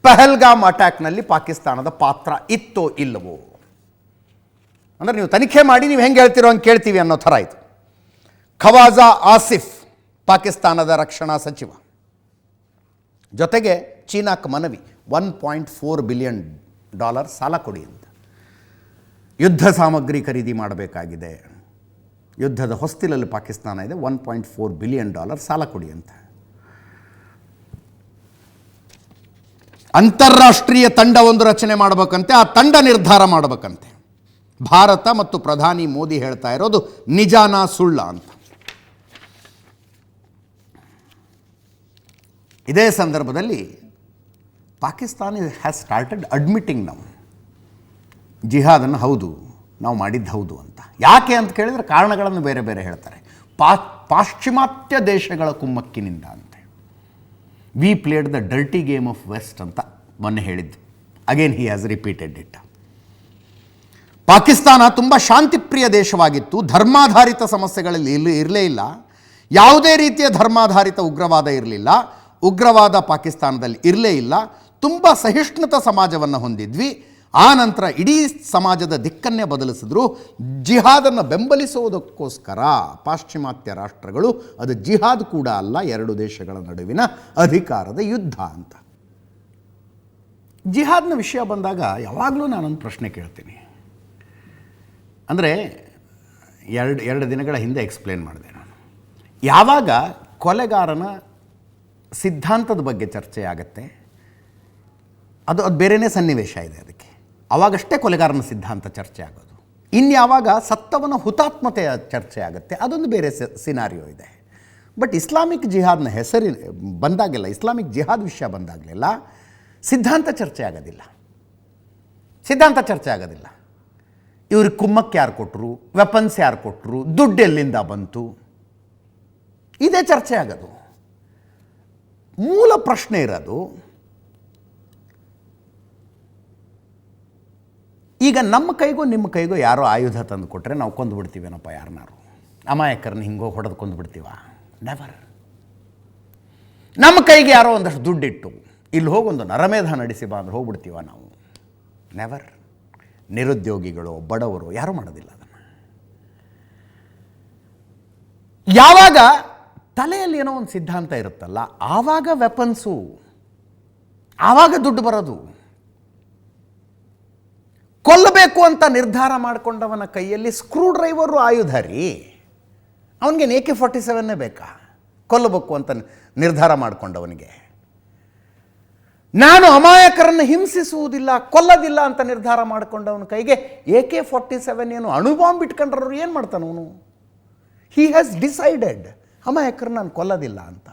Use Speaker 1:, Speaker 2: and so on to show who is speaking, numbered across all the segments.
Speaker 1: ಪಹಲ್ಗಾಮ್ ಅಟ್ಯಾಕ್ನಲ್ಲಿ ಪಾಕಿಸ್ತಾನದ ಪಾತ್ರ ಇತ್ತೋ ಇಲ್ಲವೋ ಅಂದರೆ ನೀವು ತನಿಖೆ ಮಾಡಿ ನೀವು ಹೆಂಗೆ ಹೇಳ್ತಿರೋ ಹಂಗೆ ಕೇಳ್ತೀವಿ ಅನ್ನೋ ಥರ ಆಯಿತು. ಖವಾಜಾ ಆಸಿಫ್ ಪಾಕಿಸ್ತಾನದ ರಕ್ಷಣಾ ಸಚಿವ, ಜೊತೆಗೆ ಚೀನಾಕ್ಕೆ ಮನವಿ $1.4 ಬಿಲಿಯನ್ ಸಾಲ ಕೊಡಿ ಅಂತ. ಯುದ್ಧ ಸಾಮಗ್ರಿ ಖರೀದಿ ಮಾಡಬೇಕಾಗಿದೆ, ಯುದ್ಧದ ಹೊಸ್ತಿಲಲ್ಲಿ ಪಾಕಿಸ್ತಾನ ಇದೆ, $1.4 ಬಿಲಿಯನ್ ಸಾಲ ಕೊಡಿ ಅಂತ. ಅಂತಾರಾಷ್ಟ್ರೀಯ ತಂಡವೊಂದು ರಚನೆ ಮಾಡಬೇಕಂತೆ, ಆ ತಂಡ ನಿರ್ಧಾರ ಮಾಡಬೇಕಂತೆ. ಭಾರತ ಮತ್ತು ಪ್ರಧಾನಿ ಮೋದಿ ಹೇಳ್ತಾ ಇರೋದು ನಿಜಾನಾ ಸುಳ್ಳ ಅಂತ. ಇದೇ ಸಂದರ್ಭದಲ್ಲಿ ಪಾಕಿಸ್ತಾನ ಹ್ಯಾಸ್ ಸ್ಟಾರ್ಟೆಡ್ ಅಡ್ಮಿಟಿಂಗ್ ನಾವು ಜಿಹಾದನ್ನು ಹೌದು ನಾವು ಮಾಡಿದ್ದು ಹೌದು ಅಂತ. ಯಾಕೆ ಅಂತ ಕೇಳಿದರೆ ಕಾರಣಗಳನ್ನು ಬೇರೆ ಬೇರೆ ಹೇಳ್ತಾರೆ. ಪಾಶ್ಚಿಮಾತ್ಯ ದೇಶಗಳ ಕುಮ್ಮಕ್ಕಿನಿಂದ ಅಂತೆ. We played the dirty game of west ಅಂತ ಮೊನ್ನೆ ಹೇಳಿದ್ದು. Again he has repeated it. Pakistan ತುಂಬ ಶಾಂತಿಪ್ರಿಯ ದೇಶವಾಗಿತ್ತು, ಧರ್ಮಾಧಾರಿತ ಸಮಸ್ಯೆಗಳಲ್ಲಿ ಇರಲೇ ಇಲ್ಲ, ಯಾವುದೇ ರೀತಿಯ ಧರ್ಮಾಧಾರಿತ ಉಗ್ರವಾದ ಇರಲಿಲ್ಲ, ಉಗ್ರವಾದ ಪಾಕಿಸ್ತಾನದಲ್ಲಿ ಇರಲೇ ಇಲ್ಲ, ತುಂಬ ಸಹಿಷ್ಣುತ ಸಮಾಜವನ್ನು ಹೊಂದಿದ್ವಿ. ಆ ನಂತರ ಇಡೀ ಸಮಾಜದ ದಿಕ್ಕನ್ನೇ ಬದಲಿಸಿದ್ರು. ಜಿಹಾದನ್ನು ಬೆಂಬಲಿಸುವುದಕ್ಕೋಸ್ಕರ ಪಾಶ್ಚಿಮಾತ್ಯ ರಾಷ್ಟ್ರಗಳು, ಅದು ಜಿಹಾದ್ ಕೂಡ ಅಲ್ಲ, ಎರಡು ದೇಶಗಳ ನಡುವಿನ ಅಧಿಕಾರದ ಯುದ್ಧ ಅಂತ. ಜಿಹಾದ್ನ ವಿಷಯ ಬಂದಾಗ ಯಾವಾಗಲೂ ನಾನೊಂದು ಪ್ರಶ್ನೆ ಕೇಳ್ತೀನಿ. ಅಂದರೆ ಎರಡು ದಿನಗಳ ಹಿಂದೆ ಎಕ್ಸ್ಪ್ಲೇನ್ ಮಾಡಿದೆ ನಾನು. ಯಾವಾಗ ಕೊಲೆಗಾರನ ಸಿದ್ಧಾಂತದ ಬಗ್ಗೆ ಚರ್ಚೆ ಆಗುತ್ತೆ, ಅದು ಬೇರೆಯೇ ಸನ್ನಿವೇಶ ಇದೆ ಅದಕ್ಕೆ, ಆವಾಗಷ್ಟೇ ಕೊಲೆಗಾರನ ಸಿದ್ಧಾಂತ ಚರ್ಚೆ ಆಗೋದು. ಇನ್ಯಾವಾಗ ಸತ್ತವನ ಹುತಾತ್ಮತೆಯ ಚರ್ಚೆ ಆಗುತ್ತೆ, ಅದೊಂದು ಬೇರೆ ಸಿನಾರಿಯೋ ಇದೆ. ಬಟ್ ಇಸ್ಲಾಮಿಕ್ ಜಿಹಾದ್ನ ಹೆಸರು ಬಂದಾಗೆಲ್ಲ, ಇಸ್ಲಾಮಿಕ್ ಜಿಹಾದ್ ವಿಷಯ ಬಂದಾಗಲೆಲ್ಲ ಸಿದ್ಧಾಂತ ಚರ್ಚೆ ಆಗೋದಿಲ್ಲ. ಸಿದ್ಧಾಂತ ಚರ್ಚೆ ಆಗೋದಿಲ್ಲ. ಇವ್ರಿಗೆ ಕುಮ್ಮಕ್ಕೆ ಯಾರು ಕೊಟ್ಟರು, ವೆಪನ್ಸ್ ಯಾರು ಕೊಟ್ಟರು, ದುಡ್ಡು ಎಲ್ಲಿಂದ ಬಂತು, ಇದೇ ಚರ್ಚೆ ಆಗೋದು. ಮೂಲ ಪ್ರಶ್ನೆ ಇರೋದು, ಈಗ ನಮ್ಮ ಕೈಗೋ ನಿಮ್ಮ ಕೈಗೋ ಯಾರೋ ಆಯುಧ ತಂದು ಕೊಟ್ಟರೆ ನಾವು ಕೊಂದು ಬಿಡ್ತೀವೇನಪ್ಪ ಯಾರನ್ನಾರು? ಅಮಾಯಕರನ್ನ ಹಿಂಗೋ ಹೊಡೆದು ಕೊಂದು ಬಿಡ್ತೀವ? ನೆವರ್. ನಮ್ಮ ಕೈಗೆ ಯಾರೋ ಒಂದಷ್ಟು ದುಡ್ಡಿಟ್ಟು ಇಲ್ಲಿ ಹೋಗೊಂದು ನರಮೇಧ ನಡೆಸಿ ಬಾ ಅಂದ್ರೆ ಹೋಗ್ಬಿಡ್ತೀವ ನಾವು? ನೆವರ್. ನಿರುದ್ಯೋಗಿಗಳು, ಬಡವರು ಯಾರೂ ಮಾಡೋದಿಲ್ಲ ಅದನ್ನು. ಯಾವಾಗ ತಲೆಯಲ್ಲಿ ಏನೋ ಒಂದು ಸಿದ್ಧಾಂತ ಇರುತ್ತಲ್ಲ, ಆವಾಗ ವೆಪನ್ಸು, ಆವಾಗ ದುಡ್ಡು ಬರೋದು. ಕೊಲ್ಲಬೇಕು ಅಂತ ನಿರ್ಧಾರ ಮಾಡಿಕೊಂಡವನ ಕೈಯಲ್ಲಿ ಸ್ಕ್ರೂ ಡ್ರೈವರು ಆಯುಧ ರೀ. ಅವನಿಗೆ AK-47 ಬೇಕಾ ಕೊಲ್ಲಬೇಕು ಅಂತ ನಿರ್ಧಾರ ಮಾಡಿಕೊಂಡವನಿಗೆ? ನಾನು ಅಮಾಯಕರನ್ನು ಹಿಂಸಿಸುವುದಿಲ್ಲ, ಕೊಲ್ಲದಿಲ್ಲ ಅಂತ ನಿರ್ಧಾರ ಮಾಡಿಕೊಂಡವನ ಕೈಗೆ AK-47 ಏನು ಅಣುಬಾಂಬ್ ಇಟ್ಕೊಂಡ್ರು ಏನು ಮಾಡ್ತಾನವನು? ಹಿ ಹ್ಯಾಸ್ ಡಿಸೈಡೆಡ್ ಅಮಾಯಕರನ್ನು ನಾನು ಕೊಲ್ಲೋದಿಲ್ಲ ಅಂತ.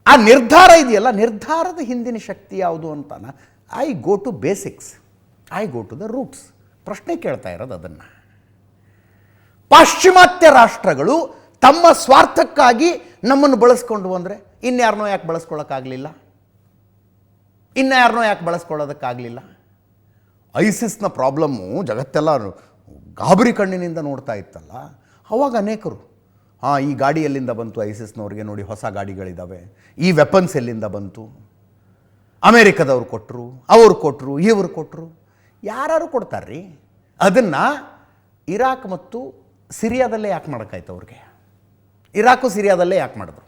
Speaker 1: ಆ ನಿರ್ಧಾರ ಇದೆಯಲ್ಲ, ನಿರ್ಧಾರದ ಹಿಂದಿನ ಶಕ್ತಿ ಯಾವುದು ಅಂತಾನ. I go to basics, I go to the roots. ಪ್ರಶ್ನೆ ಕೇಳ್ತಾ ಇರೋದು ಅದನ್ನು. ಪಾಶ್ಚಿಮಾತ್ಯ ರಾಷ್ಟ್ರಗಳು ತಮ್ಮ ಸ್ವಾರ್ಥಕ್ಕಾಗಿ ನಮ್ಮನ್ನು ಬಳಸ್ಕೊಂಡು ಅಂದರೆ ಇನ್ಯಾರನ್ನೋ ಯಾಕೆ ಬಳಸ್ಕೊಳ್ಳೋಕ್ಕಾಗಲಿಲ್ಲ? ಇನ್ಯಾರನ್ನೋ ಯಾಕೆ ಬಳಸ್ಕೊಳ್ಳೋದಕ್ಕಾಗಲಿಲ್ಲ? ಐಸಿಸ್ನ ಪ್ರಾಬ್ಲಮ್ಮು ಜಗತ್ತೆಲ್ಲ ಗಾಬರಿ ಕಣ್ಣಿನಿಂದ ನೋಡ್ತಾ ಇತ್ತಲ್ಲ, ಅವಾಗ ಅನೇಕರು ಈ ಗಾಡಿ ಎಲ್ಲಿಂದ ಬಂತು ಐಸಿಸ್ನವ್ರಿಗೆ, ನೋಡಿ ಹೊಸ ಗಾಡಿಗಳಿದ್ದಾವೆ, ಈ ವೆಪನ್ಸ್ ಎಲ್ಲಿಂದ ಬಂತು, ಅಮೇರಿಕದವ್ರು ಕೊಟ್ಟರು, ಅವರು ಕೊಟ್ಟರು, ಇವರು ಕೊಟ್ಟರು, ಯಾರು ಕೊಡ್ತಾರ್ರಿ? ಅದನ್ನು ಇರಾಕ್ ಮತ್ತು ಸಿರಿಯಾದಲ್ಲೇ ಯಾಕೆ ಮಾಡೋಕ್ಕಾಯ್ತು ಅವ್ರಿಗೆ? ಇರಾಕು ಸಿರಿಯಾದಲ್ಲೇ ಯಾಕೆ ಮಾಡಿದ್ರು?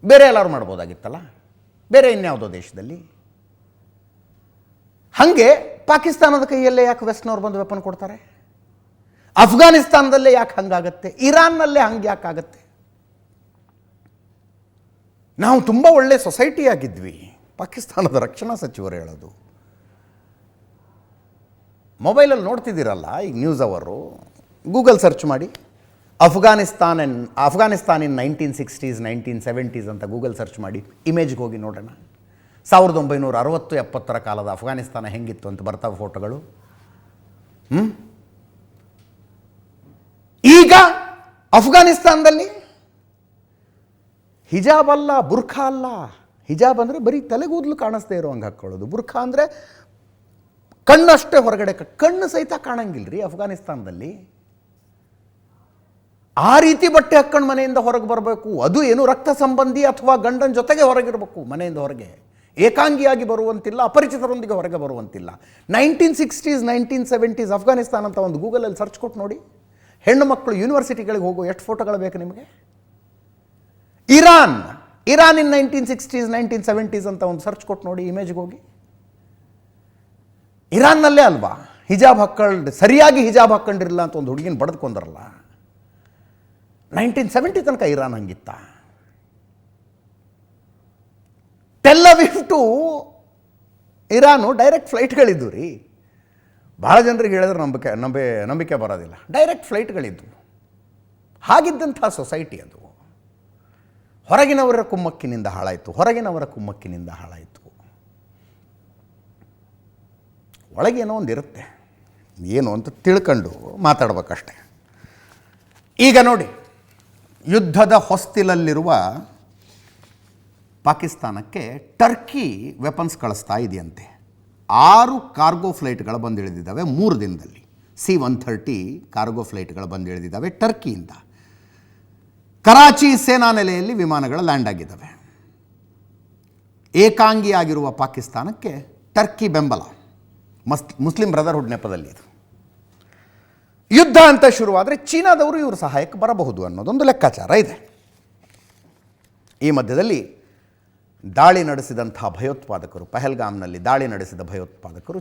Speaker 1: ಬೇರೆ ಎಲ್ಲರೂ ಮಾಡ್ಬೋದಾಗಿತ್ತಲ್ಲ, ಬೇರೆ ಇನ್ಯಾವುದೋ ದೇಶದಲ್ಲಿ. ಹಾಗೆ ಪಾಕಿಸ್ತಾನದ ಕೈಯಲ್ಲೇ ಯಾಕೆ ವೆಸ್ಟ್ನವ್ರು ಬಂದು ವೆಪನ್ ಕೊಡ್ತಾರೆ? ಅಫ್ಘಾನಿಸ್ತಾನದಲ್ಲೇ ಯಾಕೆ ಹಂಗಾಗತ್ತೆ? ಇರಾನ್ನಲ್ಲೇ ಹಂಗೆ ಯಾಕಾಗತ್ತೆ? ನಾವು ತುಂಬ ಒಳ್ಳೆ ಸೊಸೈಟಿಯಾಗಿದ್ವಿ, ಪಾಕಿಸ್ತಾನದ ರಕ್ಷಣಾ ಸಚಿವರು ಹೇಳೋದು. ಮೊಬೈಲಲ್ಲಿ ನೋಡ್ತಿದ್ದೀರಲ್ಲ ಈಗ ನ್ಯೂಸ್ ಅವರು, ಗೂಗಲ್ ಸರ್ಚ್ ಮಾಡಿ ಅಫ್ಘಾನಿಸ್ತಾನ್ ಇನ್ 1960s 1970s ಅಂತ ಗೂಗಲ್ ಸರ್ಚ್ ಮಾಡಿ, ಇಮೇಜ್ಗೆ ಹೋಗಿ ನೋಡೋಣ. 1960-70 ಕಾಲದ ಅಫ್ಘಾನಿಸ್ತಾನ ಹೆಂಗಿತ್ತು ಅಂತ ಬರ್ತಾವೆ ಫೋಟೋಗಳು. ಈಗ ಅಫ್ಘಾನಿಸ್ತಾನದಲ್ಲಿ ಹಿಜಾಬ್ ಅಲ್ಲ, ಬುರ್ಖಾ ಅಲ್ಲ. ಹಿಜಾಬ್ ಅಂದರೆ ಬರೀ ತಲೆಗೂದಲು ಕಾಣಿಸ್ದೇ ಇರೋ ಹಂಗೆ ಹಾಕ್ಕೊಳ್ಳೋದು. ಬುರ್ಖಾ ಅಂದರೆ ಕಣ್ಣಷ್ಟೇ ಹೊರಗಡೆ, ಕಣ್ಣು ಸಹಿತ ಕಾಣಂಗಿಲ್ಲ ರೀ ಅಫ್ಘಾನಿಸ್ತಾನದಲ್ಲಿ. ಆ ರೀತಿ ಬಟ್ಟೆ ಹಾಕ್ಕೊಂಡು ಮನೆಯಿಂದ ಹೊರಗೆ ಬರಬೇಕು. ಅದು ಏನು ರಕ್ತ ಸಂಬಂಧಿ ಅಥವಾ ಗಂಡನ ಜೊತೆಗೆ ಹೊರಗಿರಬೇಕು, ಮನೆಯಿಂದ ಹೊರಗೆ ಏಕಾಂಗಿಯಾಗಿ ಬರುವಂತಿಲ್ಲ, ಅಪರಿಚಿತರೊಂದಿಗೆ ಹೊರಗೆ ಬರುವಂತಿಲ್ಲ. 1960s 1970s ಅಫ್ಘಾನಿಸ್ತಾನ ಅಂತ ಒಂದು ಗೂಗಲಲ್ಲಿ ಸರ್ಚ್ ಕೊಟ್ಟು ನೋಡಿ, ಹೆಣ್ಣು ಮಕ್ಕಳು ಯೂನಿವರ್ಸಿಟಿಗಳಿಗೆ ಹೋಗೋ ಎಷ್ಟು ಫೋಟೋಗಳು ಬೇಕು ನಿಮಗೆ. ಇರಾನ್ ಇನ್ 1960s 1970s ಅಂತ ಒಂದು ಸರ್ಚ್ ಕೊಟ್ಟು ನೋಡಿ, ಇಮೇಜ್ಗೆ ಹೋಗಿ. ಇರಾನ್ನಲ್ಲೇ ಅಲ್ವಾ ಸರಿಯಾಗಿ ಹಿಜಾಬ್ ಹಾಕ್ಕೊಂಡಿರಲಿಲ್ಲ ಅಂತ ಒಂದು ಹುಡುಗಿನ ಬಡ್ದುಕೊಂಡ್ರಲ್ಲ. 1970 ತನಕ ಇರಾನ್ ಹಂಗಿತ್ತ. Tel Aviv to Iran direct ಫ್ಲೈಟ್ಗಳಿದ್ದು ರೀ. ಭಾಳ ಜನರಿಗೆ ಹೇಳಿದ್ರೆ ನಂಬಿಕೆ ಬರೋದಿಲ್ಲ. ಡೈರೆಕ್ಟ್ ಫ್ಲೈಟ್ಗಳಿದ್ದು. ಹಾಗಿದ್ದಂಥ ಸೊಸೈಟಿ ಅದು. ಹೊರಗಿನವರ ಕುಮ್ಮಕ್ಕಿನಿಂದ ಹಾಳಾಯಿತು. ಒಳಗೇನೋ ಒಂದು ಇರುತ್ತೆ, ಏನು ಅಂತ ತಿಳ್ಕೊಂಡು ಮಾತಾಡ್ಬೇಕಷ್ಟೆ. ಈಗ ನೋಡಿ, ಯುದ್ಧದ ಹೊಸ್ತಿಲಲ್ಲಿರುವ ಪಾಕಿಸ್ತಾನಕ್ಕೆ ಟರ್ಕಿ ವೆಪನ್ಸ್ ಕಳಿಸ್ತಾ ಇದೆಯಂತೆ. 6 ಕಾರ್ಗೋ ಫ್ಲೈಟ್ಗಳು ಬಂದಿಳಿದಿದ್ದಾವೆ 3 ದಿನದಲ್ಲಿ. C-130 cargo ಫ್ಲೈಟ್ಗಳು ಬಂದಿಳಿದಿದ್ದಾವೆ ಟರ್ಕಿಯಿಂದ. ಕರಾಚಿ ಸೇನಾ ನೆಲೆಯಲ್ಲಿ ವಿಮಾನಗಳು ಲ್ಯಾಂಡ್ ಆಗಿದ್ದಾವೆ. ಏಕಾಂಗಿಯಾಗಿರುವ ಪಾಕಿಸ್ತಾನಕ್ಕೆ ಟರ್ಕಿ ಬೆಂಬಲ, ಮುಸ್ಲಿಂ ಬ್ರದರ್ಹುಡ್ ನೆಪದಲ್ಲಿ ಇದು. ಯುದ್ಧ ಅಂತ ಶುರುವಾದರೆ ಚೀನಾದವರು ಇವರು ಸಹಾಯಕ್ಕೆ ಬರಬಹುದು ಅನ್ನೋದೊಂದು ಲೆಕ್ಕಾಚಾರ ಇದೆ. ಈ ಮಧ್ಯದಲ್ಲಿ ದಾಳಿ ನಡೆಸಿದಂಥ ಭಯೋತ್ಪಾದಕರು, ಪಹಲ್ಗಾಮ್ನಲ್ಲಿ ದಾಳಿ ನಡೆಸಿದ ಭಯೋತ್ಪಾದಕರು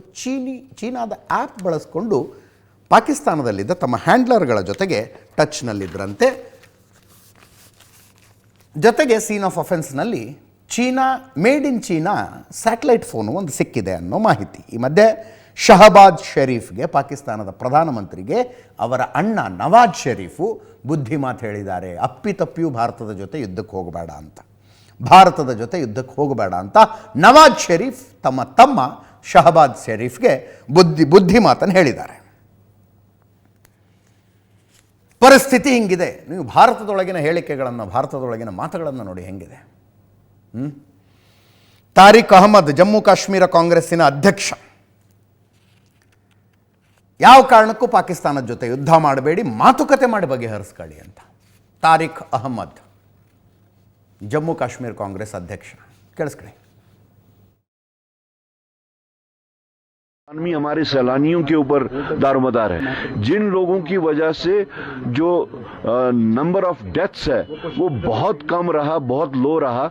Speaker 1: ಚೀನಾದ ಆ್ಯಪ್ ಬಳಸಿಕೊಂಡು ಪಾಕಿಸ್ತಾನದಲ್ಲಿದ್ದ ತಮ್ಮ ಹ್ಯಾಂಡ್ಲರ್ಗಳ ಜೊತೆಗೆ ಟಚ್ನಲ್ಲಿದ್ದರಂತೆ. ಜೊತೆಗೆ ಸೀನ್ ಆಫ್ ಅಫೆನ್ಸ್ನಲ್ಲಿ made in China satellite phone ಒಂದು ಸಿಕ್ಕಿದೆ ಅನ್ನೋ ಮಾಹಿತಿ. ಈ ಮಧ್ಯೆ ಶಹಬಾಜ್ ಶರೀಫ್ಗೆ, ಪಾಕಿಸ್ತಾನದ ಪ್ರಧಾನಮಂತ್ರಿಗೆ ಅವರ ಅಣ್ಣ ನವಾಜ್ ಶರೀಫು ಬುದ್ಧಿ ಮಾತು ಹೇಳಿದ್ದಾರೆ. ಅಪ್ಪಿತಪ್ಪಿಯೂ ಭಾರತದ ಜೊತೆ ಯುದ್ಧಕ್ಕೆ ಹೋಗಬೇಡ ಅಂತ ನವಾಜ್ ಶರೀಫ್ ತಮ್ಮ ಶಹಬಾಜ್ ಶರೀಫ್ಗೆ ಬುದ್ಧಿ ಮಾತನ್ನು ಹೇಳಿದ್ದಾರೆ. ಪರಿಸ್ಥಿತಿ ಹಿಂಗಿದೆ. ನೀವು ಭಾರತದೊಳಗಿನ ಹೇಳಿಕೆಗಳನ್ನು, ಭಾರತದೊಳಗಿನ ಮಾತುಗಳನ್ನು ನೋಡಿ ಹೆಂಗಿದೆ. ತಾರಿಕ್ ಅಹಮದ್, ಜಮ್ಮು ಕಾಶ್ಮೀರ ಕಾಂಗ್ರೆಸ್ಸಿನ ಅಧ್ಯಕ್ಷ, ಯಾವ ಕಾರಣಕ್ಕೂ ಪಾಕಿಸ್ತಾನದ ಜೊತೆ ಯುದ್ಧ ಮಾಡಬೇಡಿ, ಮಾತುಕತೆ ಮಾಡಿ ಬಗೆಹರಿಸ್ಕೊಳ್ಳಿ ಅಂತ. ತಾರಿಕ್ ಅಹಮದ್, ಜಮ್ಮು ಕಾಶ್ಮೀರ ಕಾಂಗ್ರೆಸ್ ಅಧ್ಯಕ್ಷ, ಕೇಳಿಸ್ಕೊಳ್ಳಿ.
Speaker 2: इकॉनमी हमारे सैलानियों के ऊपर दारोमदार है. जिन लोगों की वजह से जो नंबर ऑफ डेथ्स है वो बहुत कम रहा, बहुत लो रहा.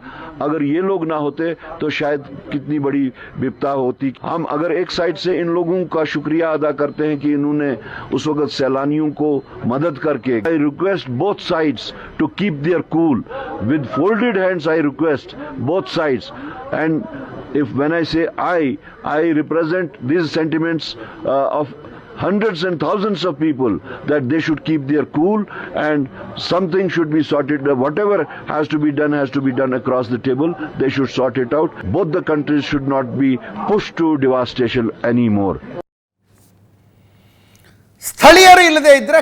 Speaker 2: अगर ये लोग ना होते तो शायद कितनी बड़ी विपदा होती. हम अगर एक साइड से इन लोगों का शुक्रिया अदा करते हैं कि इन्होंने उस वक्त सैलानियों को मदद करके. I request both sides to keep their cool. With folded hands I request both sides. And when I say I represent these sentiments of hundreds and thousands of people, that they should keep their cool and something should be sorted. Whatever has to be done across the table. They should sort it out. Both the countries should not be pushed to devastation anymore.
Speaker 1: ಸ್ಥಳೀಯರು ಇಲ್ಲದೆ ಇದ್ರೆ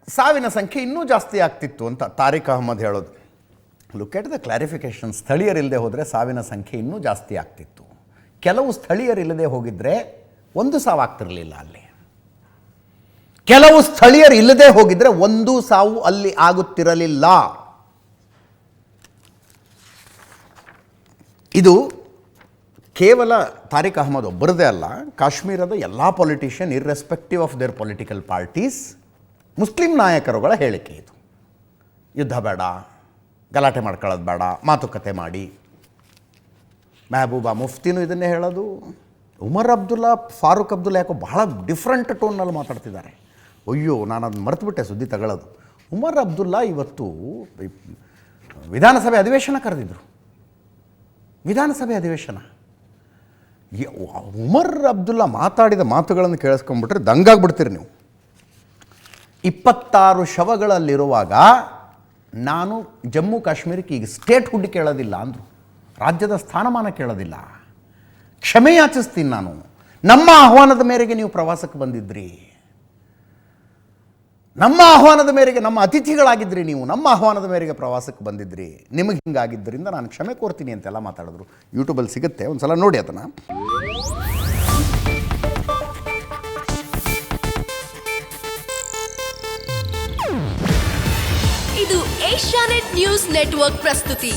Speaker 1: ಸಾವಿನ ಸಂಖ್ಯೆ ಇನ್ನೂ ಜಾಸ್ತಿ ಆಗ್ತಿತ್ತು ಅಂತ ತಾರಿಕ್ ಅಹಮದ್ ಹೇಳೋದು. Look at the clarification. ಸ್ಥಳೀಯರಿಲ್ಲದೆ ಹೋದರೆ ಸಾವಿನ ಸಂಖ್ಯೆ ಇನ್ನೂ ಜಾಸ್ತಿ ಆಗ್ತಿತ್ತು. ಕೆಲವು ಸ್ಥಳೀಯರಿಲ್ಲದೆ ಹೋಗಿದ್ರೆ 1 ಸಾವು ಆಗ್ತಿರಲಿಲ್ಲ ಅಲ್ಲಿ. ಕೆಲವು ಸ್ಥಳೀಯರು ಇಲ್ಲದೆ ಹೋಗಿದ್ರೆ 1 ಸಾವು ಅಲ್ಲಿ ಆಗುತ್ತಿರಲಿಲ್ಲ. ಇದು ಕೇವಲ ತಾರಿಕ್ ಅಹಮದ್ ಒಬ್ಬರದೇ ಅಲ್ಲ, ಕಾಶ್ಮೀರದ ಎಲ್ಲ politician irrespective of their political parties, ಮುಸ್ಲಿಂ ನಾಯಕರುಗಳ ಹೇಳಿಕೆ ಇದು. ಯುದ್ಧ ಬೇಡ, ಗಲಾಟೆ ಮಾಡ್ಕೊಳ್ಳೋದು ಬೇಡ, ಮಾತುಕತೆ ಮಾಡಿ. ಮೆಹಬೂಬಾ ಮುಫ್ತಿನೂ ಇದನ್ನೇ ಹೇಳೋದು. ಉಮರ್ ಅಬ್ದುಲ್ಲಾ, ಫಾರೂಕ್ ಅಬ್ದುಲ್ಲಾ ಯಾಕೋ ಬಹಳ ಡಿಫ್ರೆಂಟ್ ಟೋನ್ನಲ್ಲಿ ಮಾತಾಡ್ತಿದ್ದಾರೆ. ಅಯ್ಯೋ, ನಾನು ಅದನ್ನು ಮರೆತುಬಿಟ್ಟೆ ಸುದ್ದಿ ತಗೊಳ್ಳೋದು. ಉಮರ್ ಅಬ್ದುಲ್ಲಾ ಇವತ್ತು ವಿಧಾನಸಭೆ ಅಧಿವೇಶನ ಕರೆದಿದ್ರು. ವಿಧಾನಸಭೆ ಅಧಿವೇಶನ. ಉಮರ್ ಅಬ್ದುಲ್ಲಾ ಮಾತಾಡಿದ ಮಾತುಗಳನ್ನು ಕೇಳಿಸ್ಕೊಂಡ್ಬಿಟ್ರೆ ದಂಗಾಗ್ಬಿಡ್ತೀರಿ ನೀವು. 26 ಶವಗಳಲ್ಲಿರುವಾಗ ನಾನು ಜಮ್ಮು ಕಾಶ್ಮೀರಕ್ಕೆ ಈಗ ಸ್ಟೇಟ್ ಹುಡ್ ಕೇಳೋದಿಲ್ಲ ಅಂದರು. ರಾಜ್ಯದ ಸ್ಥಾನಮಾನ ಕೇಳೋದಿಲ್ಲ, ಕ್ಷಮೆ ಯಾಚಿಸ್ತೀನಿ ನಾನು. ನಮ್ಮ ಆಹ್ವಾನದ ಮೇರೆಗೆ ನೀವು ಪ್ರವಾಸಕ್ಕೆ ಬಂದಿದ್ರಿ, ನಮ್ಮ ಆಹ್ವಾನದ ಮೇರೆಗೆ, ನಮ್ಮ ಅತಿಥಿಗಳಾಗಿದ್ರಿ ನೀವು, ನಮ್ಮ ಆಹ್ವಾನದ ಮೇರೆಗೆ ಪ್ರವಾಸಕ್ಕೆ ಬಂದಿದ್ರಿ, ನಿಮಗೆ ಹಿಂಗಾಗಿದ್ದರಿಂದ ನಾನು ಕ್ಷಮೆ ಕೋರ್ತೀನಿ ಅಂತೆಲ್ಲ ಮಾತಾಡಿದ್ರು. ಯೂಟ್ಯೂಬಲ್ಲಿ ಸಿಗುತ್ತೆ, ಒಂದು ಸಲ ನೋಡಿ ಅದನ್ನು.
Speaker 3: ಏಷ್ಯಾನೆಟ್ ನ್ಯೂಸ್ ನೆಟ್ವರ್ಕ್ ಪ್ರಸ್ತುತಿ.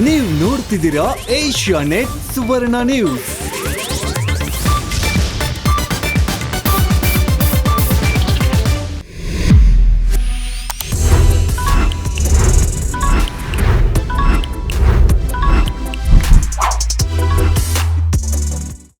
Speaker 4: ನೀವು ನೋಡ್ತಿದ್ದೀರಾ ಏಷ್ಯಾನೆಟ್ ಸುವರ್ಣ ನ್ಯೂಸ್.